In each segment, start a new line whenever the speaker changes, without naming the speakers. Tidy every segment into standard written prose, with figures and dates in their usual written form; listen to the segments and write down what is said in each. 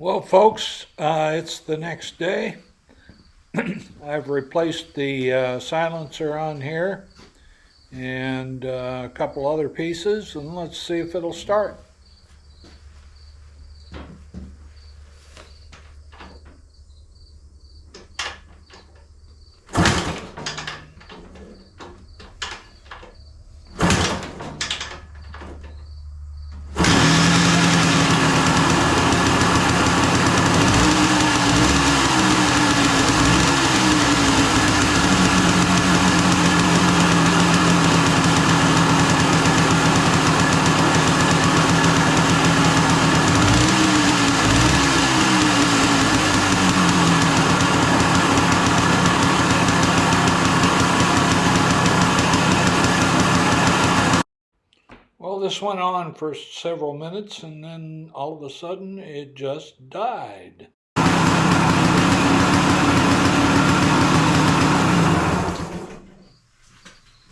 Well, folks, it's the next day. I've replaced the silencer on here and a couple other pieces, and let's see if it'll start. Well, this went on for several minutes, and then all of a sudden it just died. Well,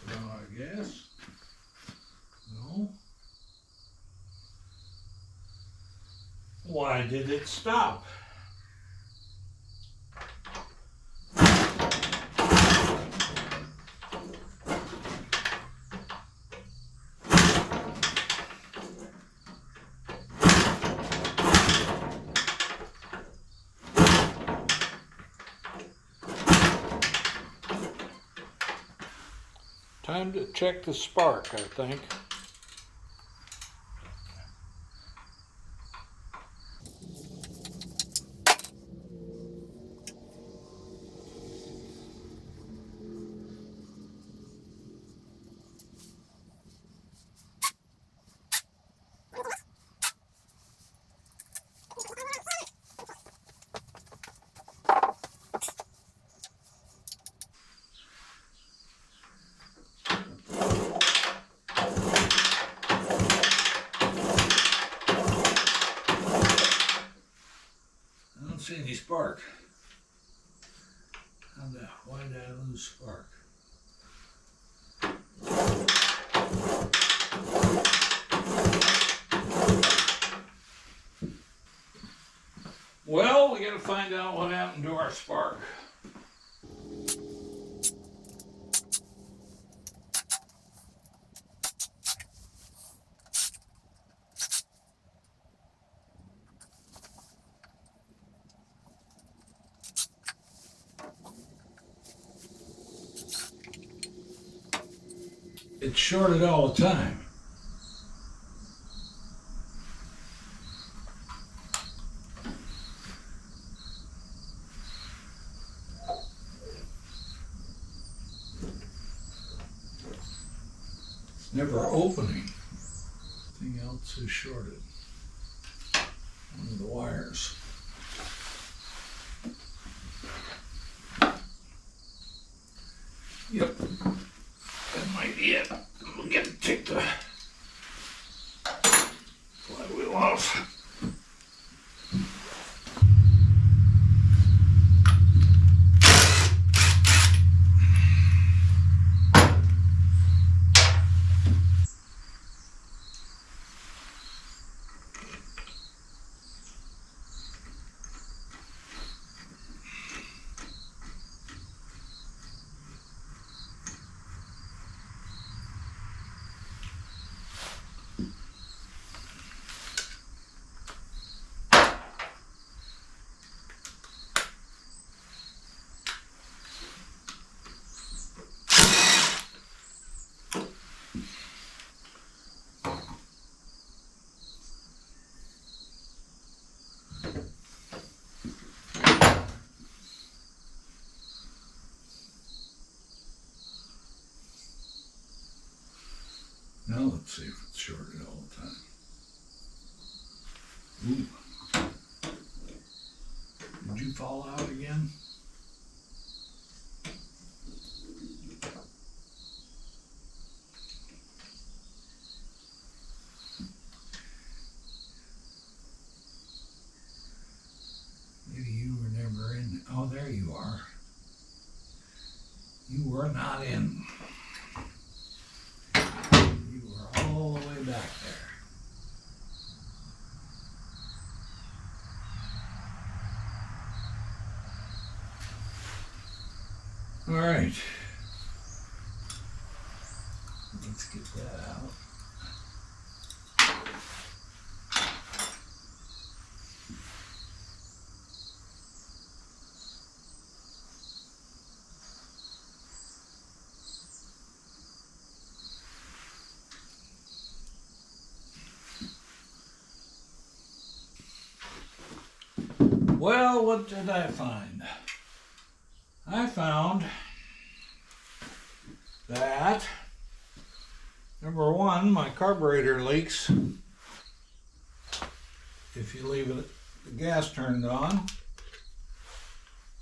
I guess. No. Why did it stop? Time to check the spark, I think. I don't see any spark. Why did I lose spark? Well, we got to find out what happened to our spark. It's shorted all the time. It's never opening. Everything else is shorted. One of the wires. Yep. That might be it. We'll get to take the flywheel off. Now let's see if it's shorted all the time. Ooh. Did you fall out again? Maybe you were never in. Oh, there you are. You were not in. You were all the way back there. All right. Let's get that out. Well, what did I find? I found that, number one, my carburetor leaks if you leave it, the gas turned on.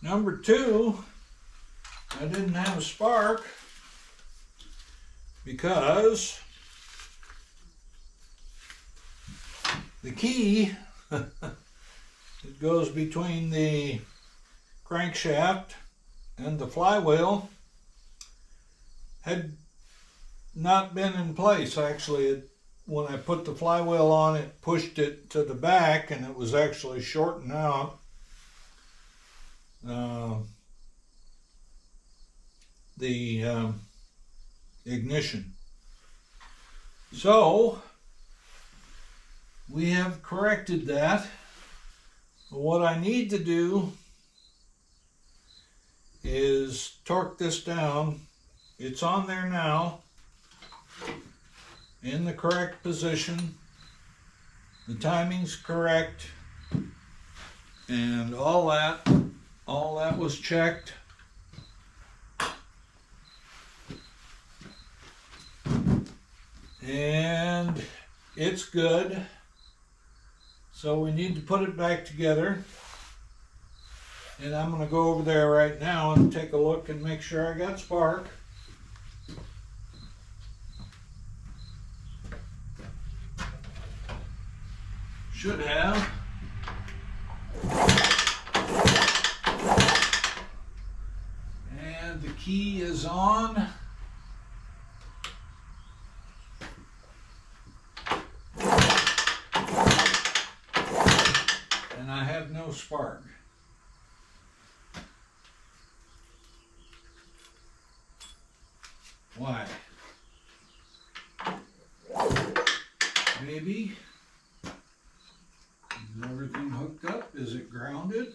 Number two, I didn't have a spark because the key it goes between the crankshaft and the flywheel had not been in place. Actually, when I put the flywheel on, it pushed it to the back and it was actually shorting out the ignition. So we have corrected that. What I need to do is torque this down. It's on there now in the correct position. The timing's correct and all that was checked. And it's good. So we need to put it back together. And I'm going to go over there right now and take a look and make sure I got spark. Should have. And the key is on. And I have no spark. Why? Maybe. Is everything hooked up? Is it grounded?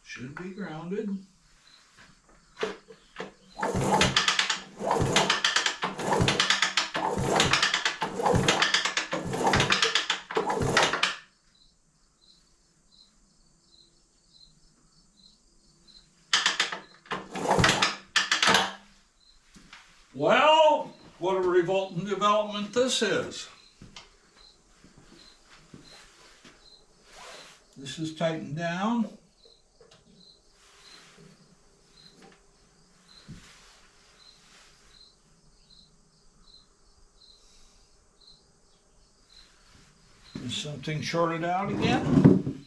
Should be grounded. Well, what a revolting development this is. This is tightened down. Is something shorted out again?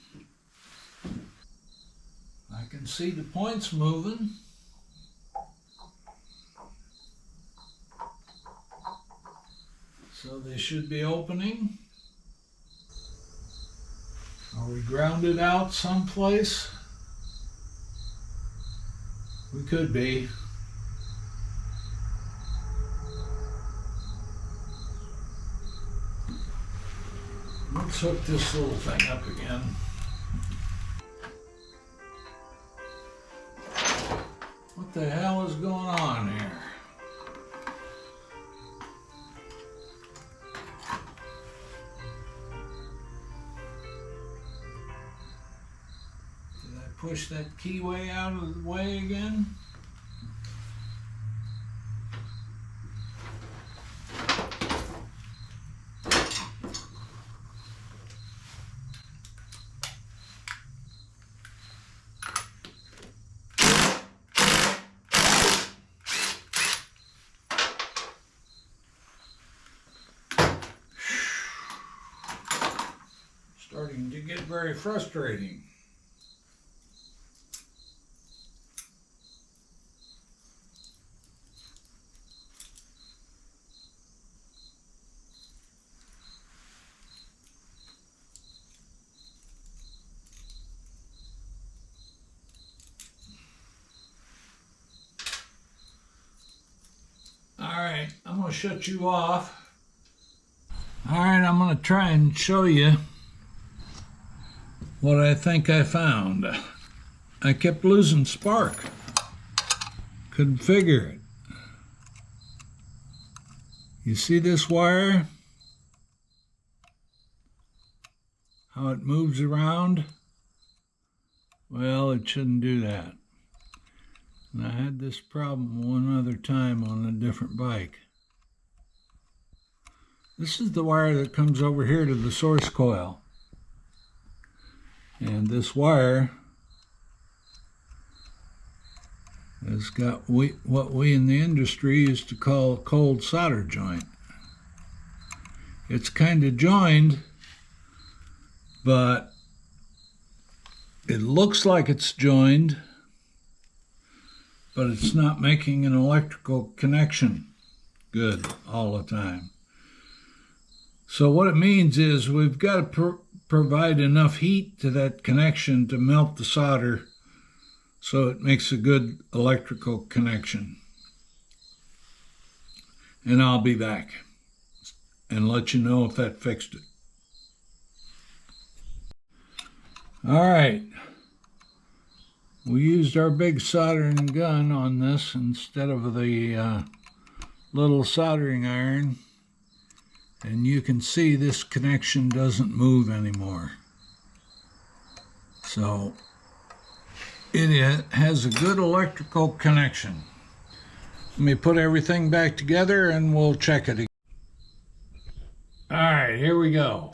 I can see the points moving. So they should be opening. Are we grounded out someplace? We could be. Let's hook this little thing up again. What the hell is going on here? Push that keyway out of the way again. Starting to get very frustrating. right, I'm going to shut you off. All right, I'm going to try and show you what I think I found. I kept losing spark. Couldn't figure it. You see this wire? How it moves around? Well, it shouldn't do that. And I had this problem one other time on a different bike. This is the wire that comes over here to the source coil. And this wire has got what we in the industry used to call a cold solder joint. It's kind of joined, but it looks like it's joined, but it's not making an electrical connection good all the time. So what it means is we've got to provide enough heat to that connection to melt the solder so it makes a good electrical connection. And I'll be back and let you know if that fixed it. All right. We used our big soldering gun on this instead of the little soldering iron. And you can see this connection doesn't move anymore. So it has a good electrical connection. Let me put everything back together and we'll check it again. All right, here we go.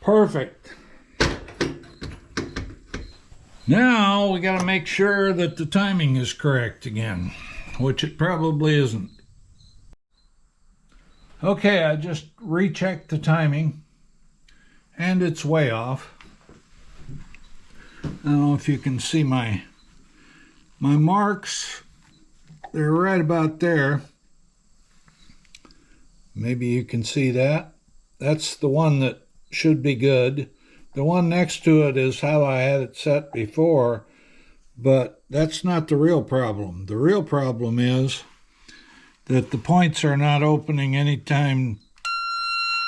Perfect. Now we got to make sure that the timing is correct again, which it probably isn't. Okay, I just rechecked the timing and it's way off. I don't know if you can see my marks. They're right about there. Maybe you can see that. That's the one that should be good. The one next to it is how I had it set before, but that's not the real problem. The real problem is that the points are not opening anytime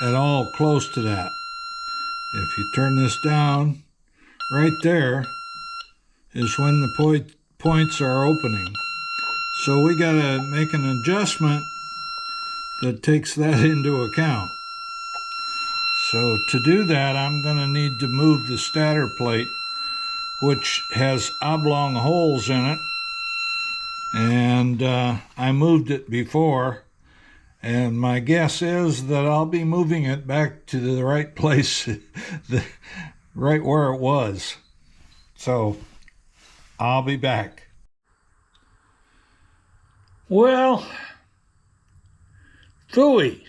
at all close to that. If you turn this down, right there is when the points are opening. So we got to make an adjustment that takes that into account. So to do that, I'm going to need to move the stator plate, which has oblong holes in it. And I moved it before. And my guess is that I'll be moving it back to the right place, right where it was. So I'll be back. Well, phooey.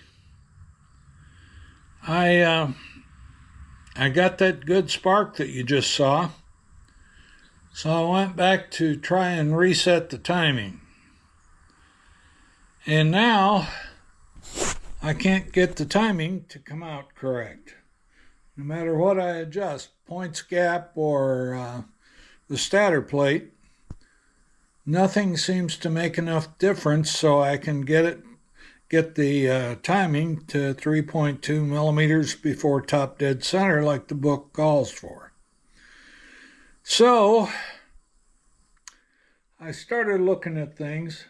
I got that good spark that you just saw, so I went back to try and reset the timing. And now I can't get the timing to come out correct. No matter what I adjust, points gap or the stator plate, nothing seems to make enough difference so I can get the timing to 3.2 millimeters before top dead center like the book calls for. So I started looking at things,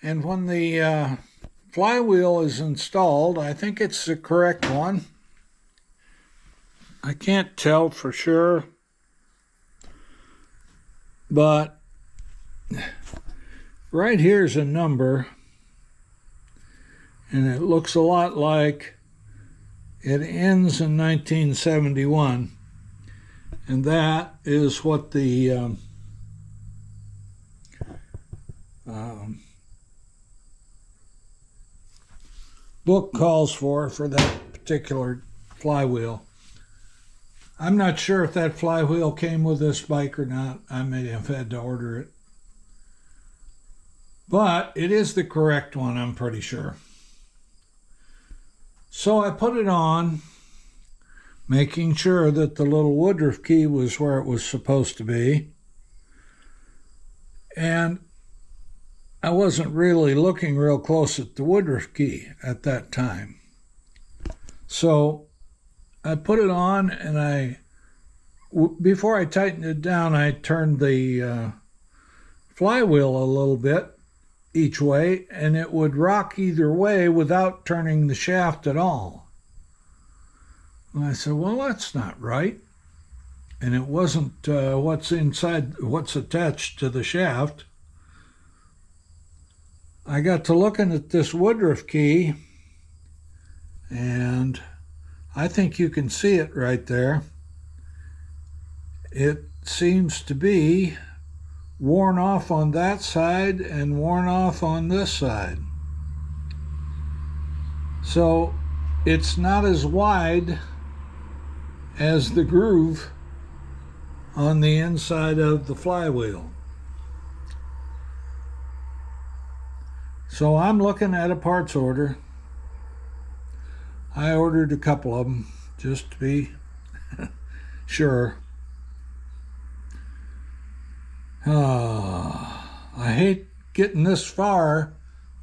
and when the flywheel is installed, I think it's the correct one. I can't tell for sure, but right here's a number. And it looks a lot like it ends in 1971. And that is what the book calls for that particular flywheel. I'm not sure if that flywheel came with this bike or not. I may have had to order it. But it is the correct one, I'm pretty sure. So I put it on, making sure that the little Woodruff key was where it was supposed to be. And I wasn't really looking real close at the Woodruff key at that time. So I put it on, and before I tightened it down, I turned the flywheel a little bit each way, and it would rock either way without turning the shaft at all. And I said, well, that's not right. And it wasn't what's attached to the shaft. I got to looking at this Woodruff key, and I think you can see it right there. It seems to be worn off on that side and worn off on this side. So it's not as wide as the groove on the inside of the flywheel. So I'm looking at a parts order. I ordered a couple of them just to be sure. I hate getting this far,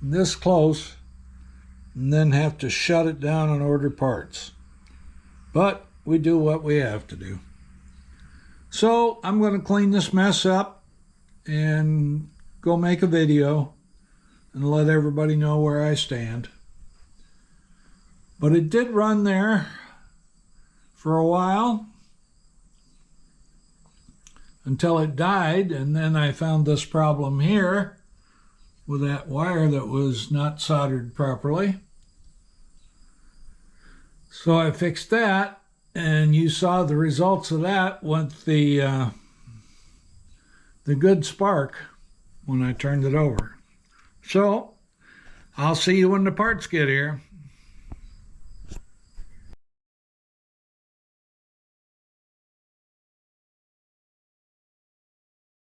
this close, and then have to shut it down and order parts. But we do what we have to do. So I'm going to clean this mess up and go make a video and let everybody know where I stand. But it did run there for a while until it died, and then I found this problem here with that wire that was not soldered properly. So I fixed that, and you saw the results of that with the good spark when I turned it over. So I'll see you when the parts get here.